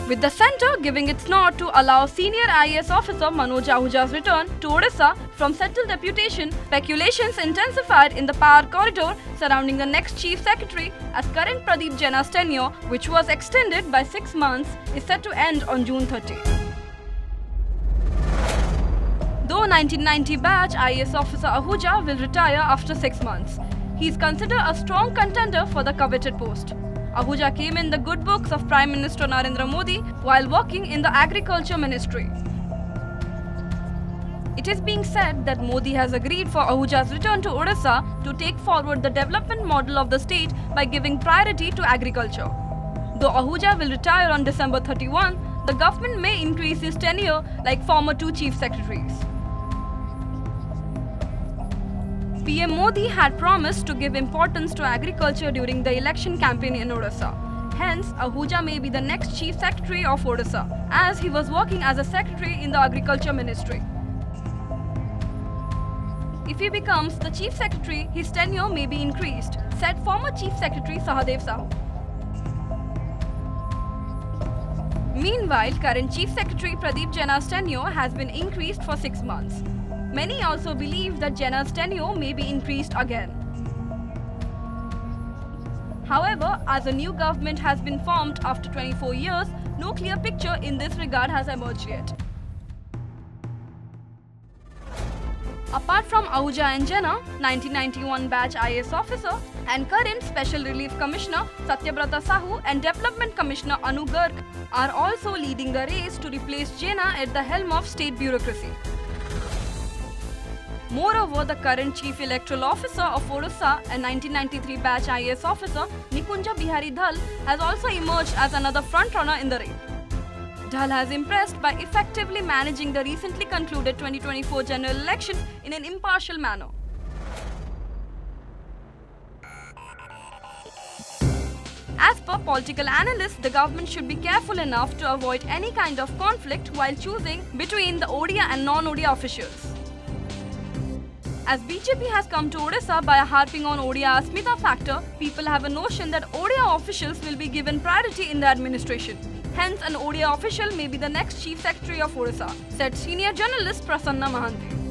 with the centre giving its nod to allow senior IAS officer Manoj Ahuja's return to Odisha from settled deputation. Speculations intensified in the power corridor surrounding the next Chief Secretary, as current Pradeep Jaina's tenure, which was extended by 6 months, is set to end on June 30. Though 1990 batch IAS officer Ahuja will retire after 6 months, he is considered a strong contender for the coveted post. Ahuja came in the good books of Prime Minister Narendra Modi while working in the Agriculture Ministry. It is being said that Modi has agreed for Ahuja's return to Odisha to take forward the development model of the state by giving priority to agriculture. Though Ahuja will retire on December 31, the government may increase his tenure like former 2 chief secretaries. PM Modi had promised to give importance to agriculture during the election campaign in Odisha. Hence, Ahuja may be the next Chief Secretary of Odisha, as he was working as a secretary in the Agriculture Ministry. If he becomes the Chief Secretary, his tenure may be increased, said former Chief Secretary Sahadev Sahu. Meanwhile, current Chief Secretary Pradeep Jaina's tenure has been increased for 6 months. Many also believe that Jaina's tenure may be increased again. However, as a new government has been formed after 24 years, no clear picture in this regard has emerged yet. Apart from Ahuja and Jaina, 1991 batch IAS officer and current Special Relief Commissioner Satyabrata Sahu and Development Commissioner Anu Garg are also leading the race to replace Jaina at the helm of state bureaucracy. Moreover, the current Chief Electoral Officer of Odisha and 1993 batch IAS officer Nikunja Bihari Dhal has also emerged as another frontrunner in the race. Dhal has impressed by effectively managing the recently concluded 2024 general elections in an impartial manner. As per political analysts, the government should be careful enough to avoid any kind of conflict while choosing between the Odia and non-Odia officials. As BJP has come to Odisha by harping on Odia Asmita factor, people have a notion that Odia officials will be given priority in the administration. Hence, an Odia official may be the next Chief Secretary of Odisha, said senior journalist Prasanna Mahanti.